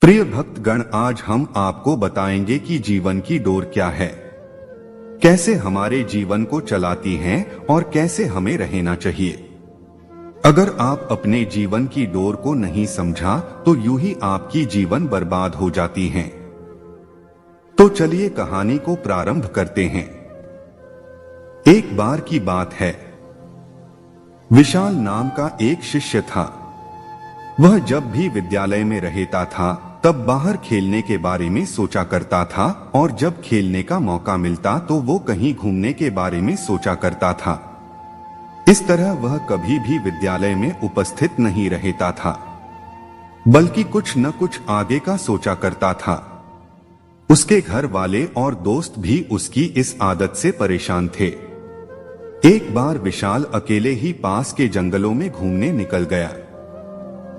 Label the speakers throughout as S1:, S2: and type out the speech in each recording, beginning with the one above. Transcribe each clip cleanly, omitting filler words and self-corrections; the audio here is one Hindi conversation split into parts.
S1: प्रिय भक्तगण, आज हम आपको बताएंगे कि जीवन की डोर क्या है, कैसे हमारे जीवन को चलाती है और कैसे हमें रहना चाहिए। अगर आप अपने जीवन की डोर को नहीं समझा तो यूं ही आपकी जीवन बर्बाद हो जाती है। तो चलिए कहानी को प्रारंभ करते हैं। एक बार की बात है, विशाल नाम का एक शिष्य था। वह जब भी विद्यालय में रहता था तब बाहर खेलने के बारे में सोचा करता था, और जब खेलने का मौका मिलता तो वो कहीं घूमने के बारे में सोचा करता था। इस तरह वह कभी भी विद्यालय में उपस्थित नहीं रहता था, बल्कि कुछ न कुछ आगे का सोचा करता था। उसके घर वाले और दोस्त भी उसकी इस आदत से परेशान थे। एक बार विशाल अकेले ही पास के जंगलों में घूमने निकल गया।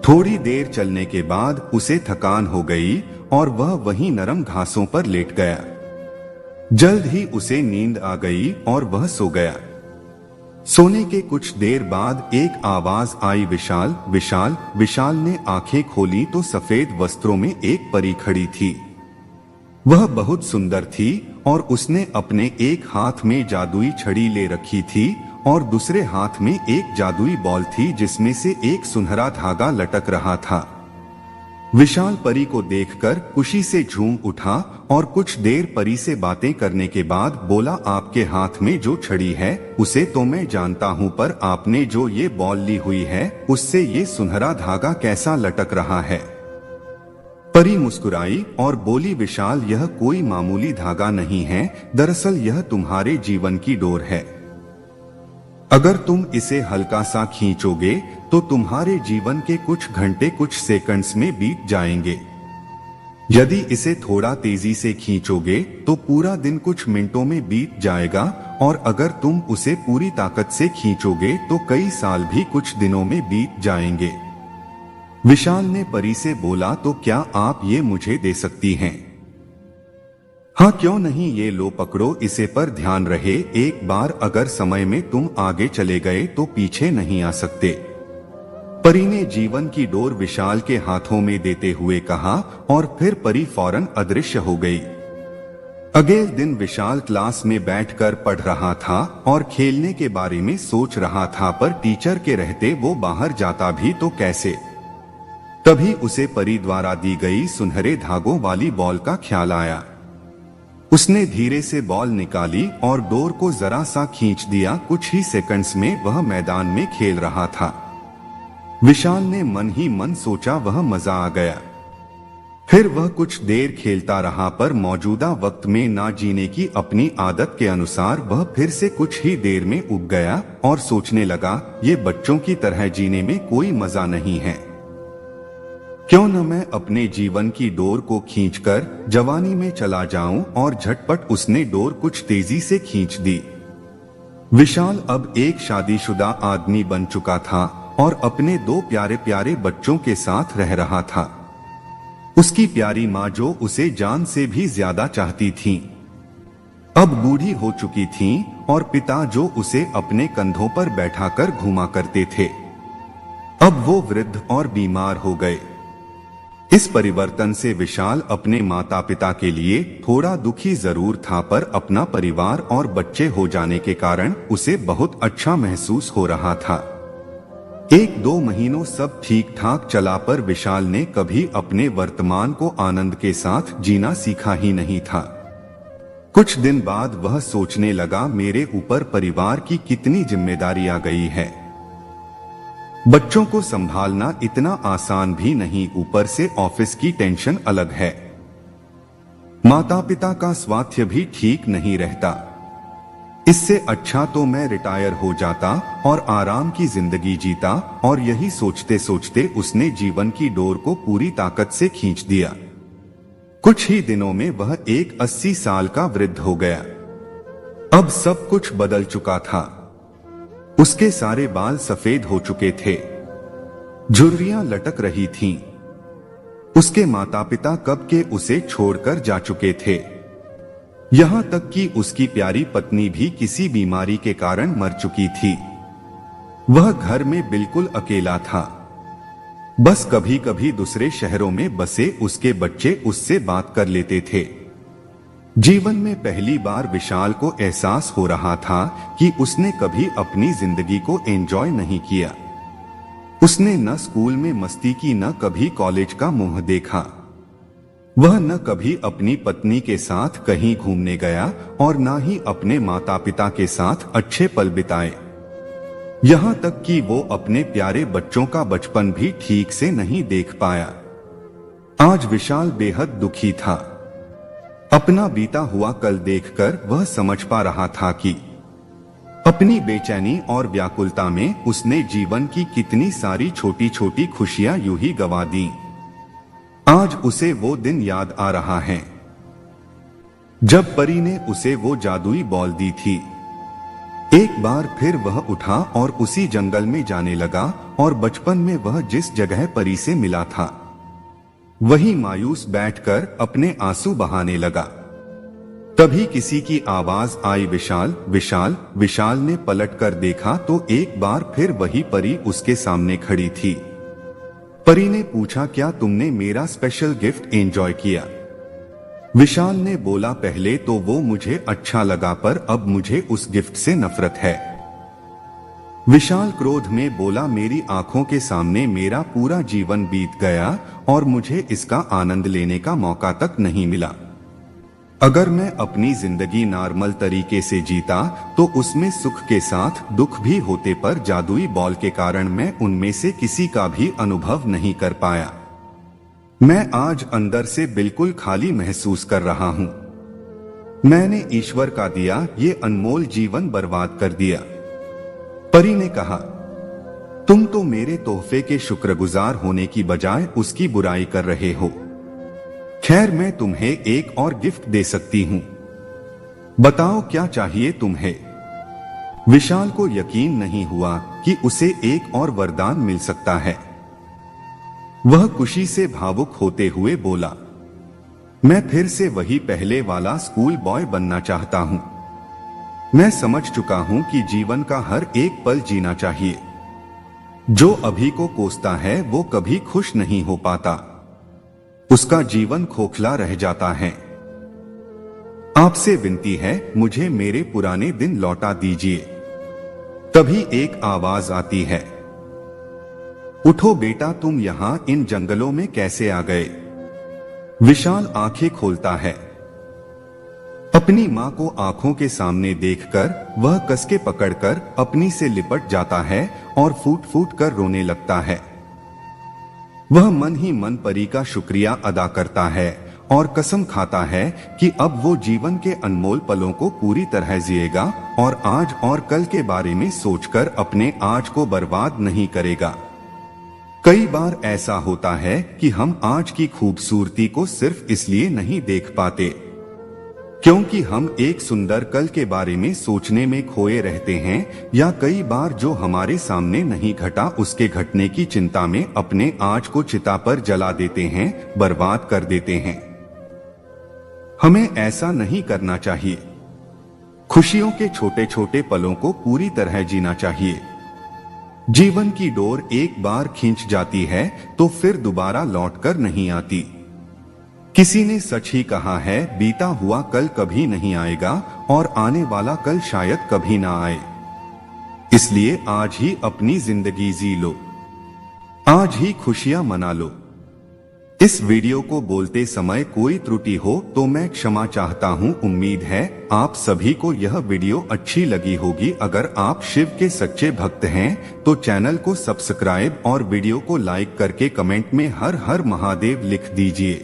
S1: थोड़ी देर चलने के बाद उसे थकान हो गई और वह वहीं नरम घासों पर लेट गया। जल्द ही उसे नींद आ गई और वह सो गया। सोने के कुछ देर बाद एक आवाज आई, विशाल विशाल। विशाल ने आंखें खोली तो सफेद वस्त्रों में एक परी खड़ी थी। वह बहुत सुंदर थी और उसने अपने एक हाथ में जादुई छड़ी ले रखी थी और दूसरे हाथ में एक जादुई बॉल थी जिसमें से एक सुनहरा धागा लटक रहा था। विशाल परी को देखकर खुशी से झूम उठा और कुछ देर परी से बातें करने के बाद बोला, आपके हाथ में जो छड़ी है उसे तो मैं जानता हूँ, पर आपने जो ये बॉल ली हुई है उससे ये सुनहरा धागा कैसा लटक रहा है। परी मुस्कुराई और बोली, विशाल, यह कोई मामूली धागा नहीं है, दरअसल यह तुम्हारे जीवन की डोर है। अगर तुम इसे हल्का सा खींचोगे तो तुम्हारे जीवन के कुछ घंटे कुछ सेकंड्स में बीत जाएंगे। यदि इसे थोड़ा तेजी से खींचोगे तो पूरा दिन कुछ मिनटों में बीत जाएगा, और अगर तुम उसे पूरी ताकत से खींचोगे तो कई साल भी कुछ दिनों में बीत जाएंगे। विशाल ने परी से बोला, तो क्या आप ये मुझे दे सकती हैं? हाँ, क्यों नहीं, ये लो पकड़ो इसे, पर ध्यान रहे एक बार अगर समय में तुम आगे चले गए तो पीछे नहीं आ सकते। परी ने जीवन की डोर विशाल के हाथों में देते हुए कहा और फिर परी फौरन अदृश्य हो गई। अगले दिन विशाल क्लास में बैठकर पढ़ रहा था और खेलने के बारे में सोच रहा था, पर टीचर के रहते वो बाहर जाता भी तो कैसे। तभी उसे परी द्वारा दी गई सुनहरे धागों वाली बॉल का ख्याल आया। उसने धीरे से बॉल निकाली और डोर को जरा सा खींच दिया। कुछ ही सेकंड्स में वह मैदान में खेल रहा था। विशाल ने मन ही मन सोचा, वह मजा आ गया। फिर वह कुछ देर खेलता रहा, पर मौजूदा वक्त में ना जीने की अपनी आदत के अनुसार वह फिर से कुछ ही देर में उब गया और सोचने लगा, ये बच्चों की तरह जीने में कोई मजा नहीं है। क्यों न मैं अपने जीवन की डोर को खींचकर जवानी में चला जाऊं, और झटपट उसने डोर कुछ तेजी से खींच दी। विशाल अब एक शादीशुदा आदमी बन चुका था और अपने दो प्यारे प्यारे बच्चों के साथ रह रहा था। उसकी प्यारी माँ जो उसे जान से भी ज्यादा चाहती थी, अब बूढ़ी हो चुकी थी, और पिता जो उसे अपने कंधों पर बैठाकर घुमा करते थे, अब वो वृद्ध और बीमार हो गए। इस परिवर्तन से विशाल अपने माता पिता के लिए थोड़ा दुखी जरूर था, पर अपना परिवार और बच्चे हो जाने के कारण उसे बहुत अच्छा महसूस हो रहा था। एक दो महीनों सब ठीक ठाक चला, पर विशाल ने कभी अपने वर्तमान को आनंद के साथ जीना सीखा ही नहीं था। कुछ दिन बाद वह सोचने लगा, मेरे ऊपर परिवार की कितनी जिम्मेदारी आ गई है। बच्चों को संभालना इतना आसान भी नहीं, ऊपर से ऑफिस की टेंशन अलग है। माता पिता का स्वास्थ्य भी ठीक नहीं रहता। इससे अच्छा तो मैं रिटायर हो जाता और आराम की जिंदगी जीता। और यही सोचते सोचते उसने जीवन की डोर को पूरी ताकत से खींच दिया। कुछ ही दिनों में वह एक 80 साल का वृद्ध हो गया। अब सब कुछ बदल चुका था। उसके सारे बाल सफेद हो चुके थे, झुर्रियां लटक रही थीं। उसके माता पिता कब के उसे छोड़कर जा चुके थे। यहां तक कि उसकी प्यारी पत्नी भी किसी बीमारी के कारण मर चुकी थी। वह घर में बिल्कुल अकेला था। बस कभी कभी दूसरे शहरों में बसे उसके बच्चे उससे बात कर लेते थे। जीवन में पहली बार विशाल को एहसास हो रहा था कि उसने कभी अपनी जिंदगी को एंजॉय नहीं किया। उसने न स्कूल में मस्ती की, न कभी कॉलेज का मुंह देखा। वह न कभी अपनी पत्नी के साथ कहीं घूमने गया और न ही अपने माता पिता के साथ अच्छे पल बिताए। यहाँ तक कि वो अपने प्यारे बच्चों का बचपन भी ठीक से नहीं देख पाया। आज विशाल बेहद दुखी था। अपना बीता हुआ कल देखकर वह समझ पा रहा था कि अपनी बेचैनी और व्याकुलता में उसने जीवन की कितनी सारी छोटी छोटी खुशियां यूं ही गंवा दी। आज उसे वो दिन याद आ रहा है जब परी ने उसे वो जादुई बॉल दी थी। एक बार फिर वह उठा और उसी जंगल में जाने लगा और बचपन में वह जिस जगह परी से मिला था वहीं मायूस बैठकर अपने आंसू बहाने लगा। तभी किसी की आवाज आई, विशाल विशाल। विशाल ने पलटकर देखा तो एक बार फिर वही परी उसके सामने खड़ी थी। परी ने पूछा, क्या तुमने मेरा स्पेशल गिफ्ट एंजॉय किया? विशाल ने बोला, पहले तो वो मुझे अच्छा लगा पर अब मुझे उस गिफ्ट से नफरत है। विशाल क्रोध में बोला, मेरी आंखों के सामने मेरा पूरा जीवन बीत गया और मुझे इसका आनंद लेने का मौका तक नहीं मिला। अगर मैं अपनी जिंदगी नॉर्मल तरीके से जीता तो उसमें सुख के साथ दुख भी होते, पर जादुई बॉल के कारण मैं उनमें से किसी का भी अनुभव नहीं कर पाया। मैं आज अंदर से बिल्कुल खाली महसूस कर रहा हूं। मैंने ईश्वर का दिया ये अनमोल जीवन बर्बाद कर दिया। परी ने कहा, तुम तो मेरे तोहफे के शुक्रगुजार होने की बजाय उसकी बुराई कर रहे हो। खैर, मैं तुम्हें एक और गिफ्ट दे सकती हूं। बताओ क्या चाहिए तुम्हें? विशाल को यकीन नहीं हुआ कि उसे एक और वरदान मिल सकता है। वह खुशी से भावुक होते हुए बोला, मैं फिर से वही पहले वाला स्कूल बॉय बनना चाहता हूं। मैं समझ चुका हूं कि जीवन का हर एक पल जीना चाहिए। जो अभी को कोसता है वो कभी खुश नहीं हो पाता, उसका जीवन खोखला रह जाता है। आपसे विनती है, मुझे मेरे पुराने दिन लौटा दीजिए। तभी एक आवाज आती है, उठो बेटा, तुम यहां इन जंगलों में कैसे आ गए? विशाल आंखें खोलता है। अपनी मां को आंखों के सामने देखकर वह कसके पकड़कर अपनी से लिपट जाता है और फूट फूट कर रोने लगता है। वह मन ही मन परी का शुक्रिया अदा करता है और कसम खाता है कि अब वो जीवन के अनमोल पलों को पूरी तरह जिएगा और आज और कल के बारे में सोचकर अपने आज को बर्बाद नहीं करेगा। कई बार ऐसा होता है कि हम आज की खूबसूरती को सिर्फ इसलिए नहीं देख पाते क्योंकि हम एक सुंदर कल के बारे में सोचने में खोए रहते हैं, या कई बार जो हमारे सामने नहीं घटा उसके घटने की चिंता में अपने आज को चिता पर जला देते हैं, बर्बाद कर देते हैं। हमें ऐसा नहीं करना चाहिए। खुशियों के छोटे छोटे पलों को पूरी तरह जीना चाहिए। जीवन की डोर एक बार खींच जाती है तो फिर दोबारा लौटकर नहीं आती। किसी ने सच ही कहा है, बीता हुआ कल कभी नहीं आएगा और आने वाला कल शायद कभी ना आए। इसलिए आज ही अपनी जिंदगी जी लो, आज ही खुशियां मना लो। इस वीडियो को बोलते समय कोई त्रुटि हो तो मैं क्षमा चाहता हूं। उम्मीद है आप सभी को यह वीडियो अच्छी लगी होगी। अगर आप शिव के सच्चे भक्त हैं तो चैनल को सब्सक्राइब और वीडियो को लाइक करके कमेंट में हर हर महादेव लिख दीजिए।